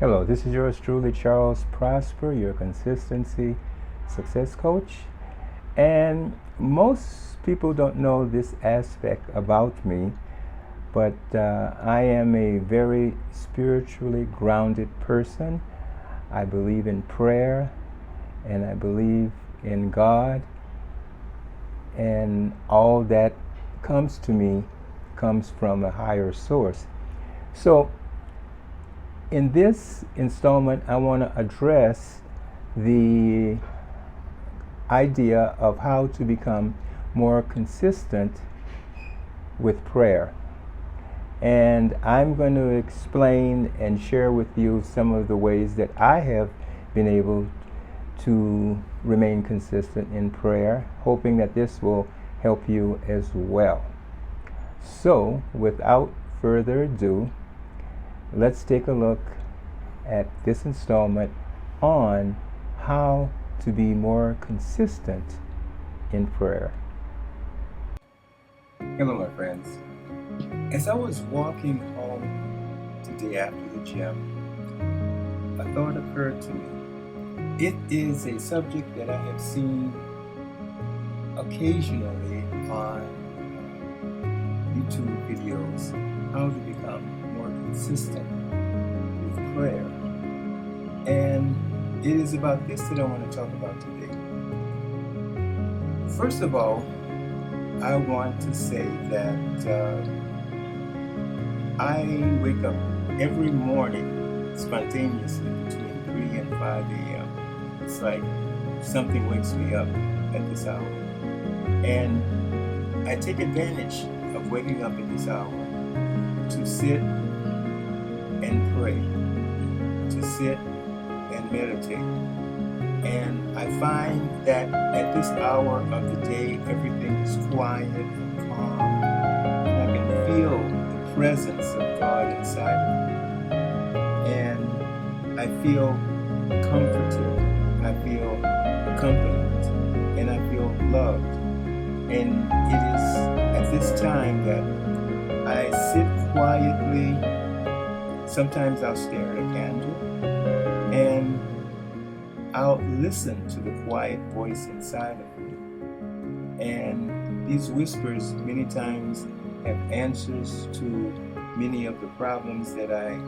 Hello, this is yours truly, Charles Prosper, your consistency success coach. And most people don't know this aspect about me, but I am a very spiritually grounded person. I believe in prayer and I believe in God, and all that comes to me comes from a higher source. So, in this installment, I want to address the idea of how to become more consistent with prayer. And I'm going to explain and share with you some of the ways that I have been able to remain consistent in prayer, hoping that this will help you as well. So, without further ado, let's take a look at this installment on how to be more consistent in prayer. Hello, my friends. As I was walking home today after the gym, a thought occurred to me. It is a subject that I have seen occasionally on YouTube videos, how to become more consistent with prayer. And it is about this that I want to talk about today. First of all, I want to say that I wake up every morning spontaneously between 3 and 5 a.m. It's like something wakes me up at this hour. And I take advantage of waking up at this hour to sit and pray, to sit and meditate. And I find that at this hour of the day, everything is quiet and calm, and I can feel the presence of God inside of me. And I feel comforted, I feel accompanied, and I feel loved. And it is at this time that I sit quietly. Sometimes I'll stare at a candle and I'll listen to the quiet voice inside of me. And these whispers many times have answers to many of the problems that I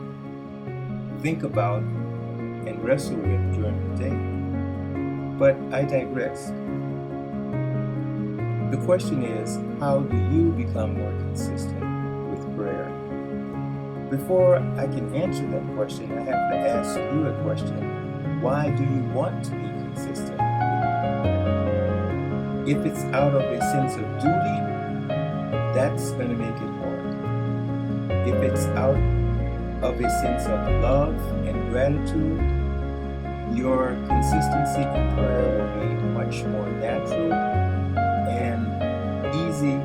think about and wrestle with during the day. But I digress. The question is, how do you become more consistent with prayer? Before I can answer that question, I have to ask you a question. Why do you want to be consistent? If it's out of a sense of duty, that's going to make it hard. If it's out of a sense of love and gratitude, your consistency in prayer will be much more natural and easy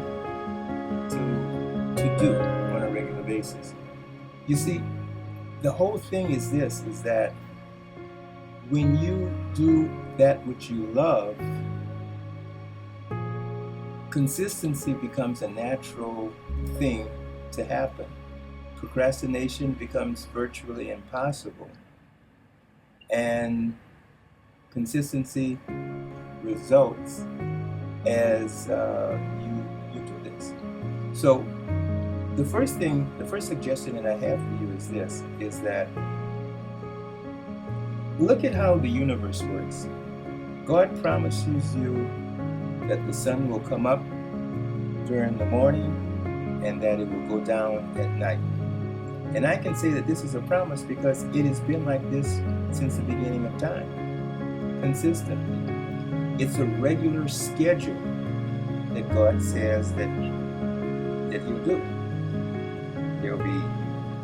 to do on a regular basis. You see, the whole thing is this, is that when you do that which you love, consistency becomes a natural thing to happen. Procrastination becomes virtually impossible. And consistency results as you do this. So the first suggestion that I have for you is this, is that look at how the universe works. God promises you that the sun will come up during the morning and that it will go down at night. And I can say that this is a promise because it has been like this since the beginning of time, consistently. It's a regular schedule that God says that He'll do. There'll be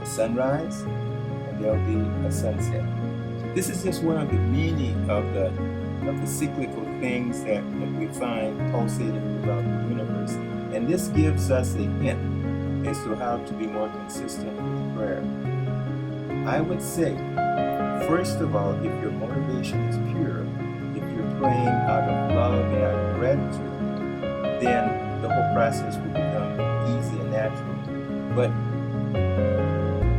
a sunrise and there'll be a sunset. This is just one of the meaning of the cyclical things that we find pulsating throughout the universe. And this gives us a hint as to how to be more consistent with prayer. I would say, first of all, if your motivation is pure, if you're praying out of love and out of gratitude, then the whole process will become easy and natural. But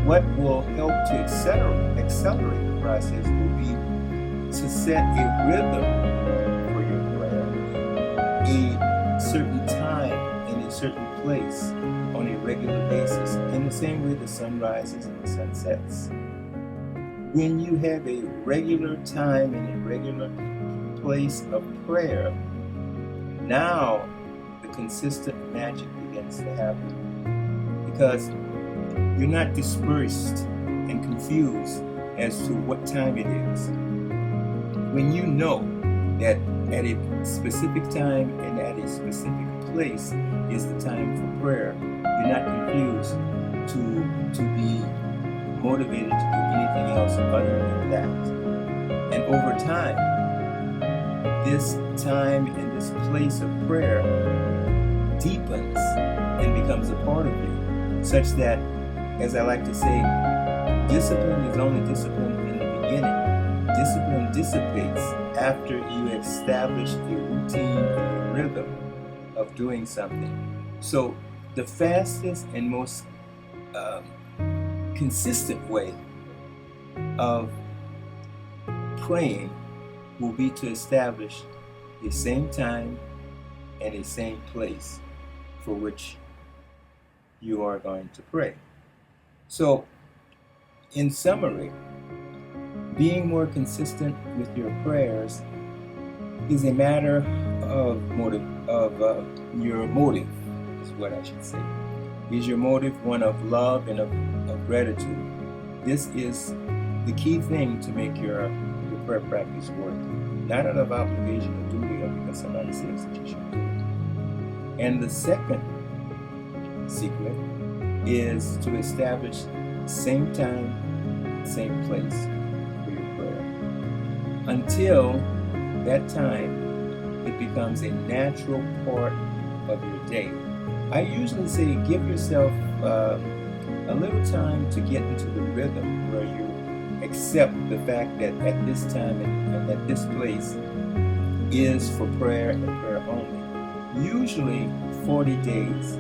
what will help to accelerate the process will be to set a rhythm for your prayer, a certain time in a certain place on a regular basis, in the same way the sun rises and the sun sets. When you have a regular time and a regular place of prayer, now the consistent magic begins to happen, because you're not dispersed and confused as to what time it is. When you know that at a specific time and at a specific place is the time for prayer, you're not confused to be motivated to do anything else other than that. And over time, this time and this place of prayer deepens and becomes a part of you, such that, as I like to say, discipline is only discipline in the beginning. Discipline dissipates after you establish a routine and a rhythm of doing something. So the fastest and most consistent way of praying will be to establish the same time and a same place for which you are going to pray. So, in summary, being more consistent with your prayers is a matter of your motive, is what I should say. Is your motive one of love and of gratitude? This is the key thing to make your prayer practice work. Not out of obligation or duty or because somebody says that you should do it. And the second secret is to establish same time, same place for your prayer. Until that time, it becomes a natural part of your day. I usually say give yourself a little time to get into the rhythm where you accept the fact that at this time and at this place is for prayer and prayer only. Usually 40 days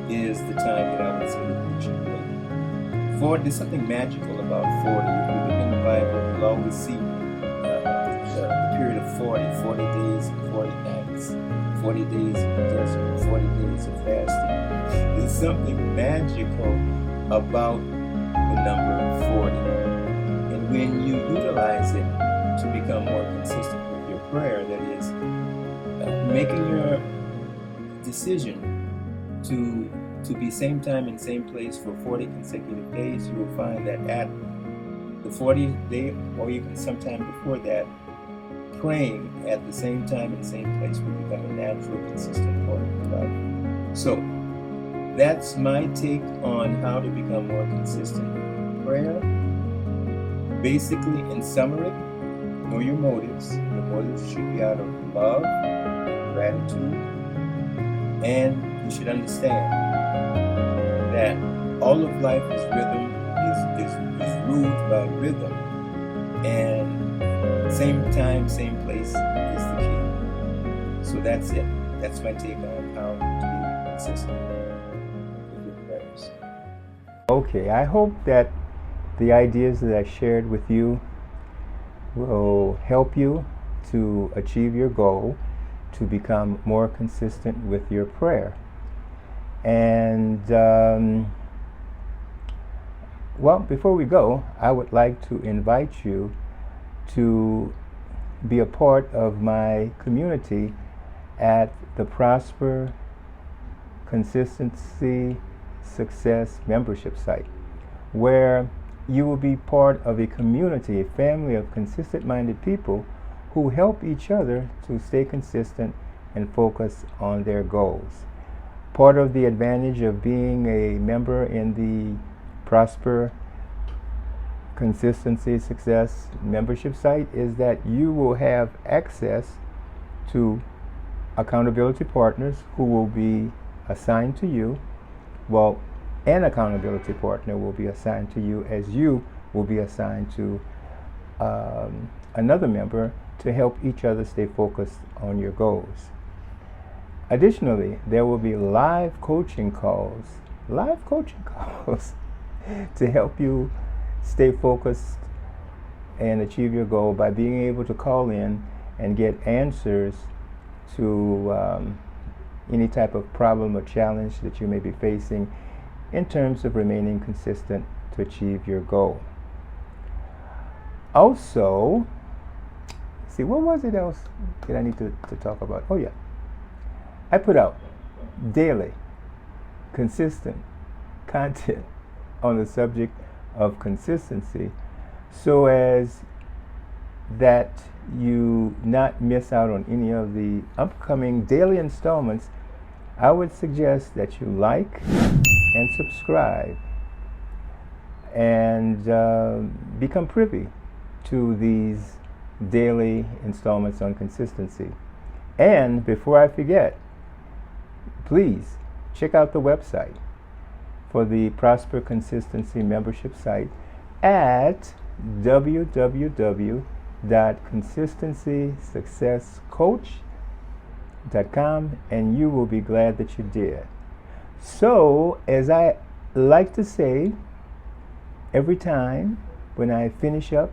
is the time that I would say that you should pray. There's something magical about 40. If you look in the Bible, you'll always see the period of 40 days and 40 nights, 40 days in the desert, 40 days of fasting. There's something magical about the number 40. And when you utilize it to become more consistent with your prayer, that is, making your decision to be same time and same place for 40 consecutive days, you will find that at the 40th day, or even sometime before that, praying at the same time and same place will become a natural, consistent part of your life. So, that's my take on how to become more consistent in prayer. Basically, in summary, know your motives. Your motives should be out of love, gratitude, and you should understand that all of life is rhythm, is ruled by rhythm, and same time, same place is the key. So that's it. That's my take on how to be consistent with your prayers. Okay, I hope that the ideas that I shared with you will help you to achieve your goal to become more consistent with your prayer. And well, before we go, I would like to invite you to be a part of my community at the Prosper Consistency Success membership site, where you will be part of a community, a family of consistent-minded people who help each other to stay consistent and focus on their goals. Part of the advantage of being a member in the Prosper Consistency Success membership site is that you will have access to accountability partners who will be assigned to you. Well, an accountability partner will be assigned to you, as you will be assigned to another member, to help each other stay focused on your goals. Additionally, there will be live coaching calls to help you stay focused and achieve your goal by being able to call in and get answers to any type of problem or challenge that you may be facing in terms of remaining consistent to achieve your goal. Also, see, what was it else that I need to talk about? Oh yeah, I put out daily, consistent content on the subject of consistency so as that you not miss out on any of the upcoming daily installments. I would suggest that you like and subscribe and become privy to these daily installments on consistency. And before I forget, please check out the website for the Prosper Consistency membership site at www.consistencysuccesscoach.com, and you will be glad that you did. So, as I like to say every time when I finish up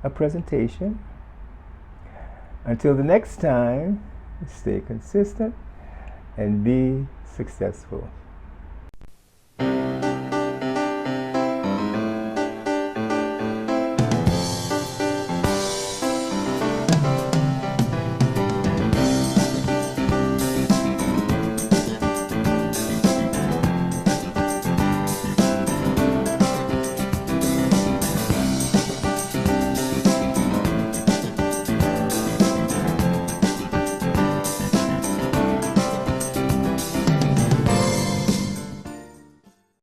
a presentation, until the next time, stay consistent and be successful.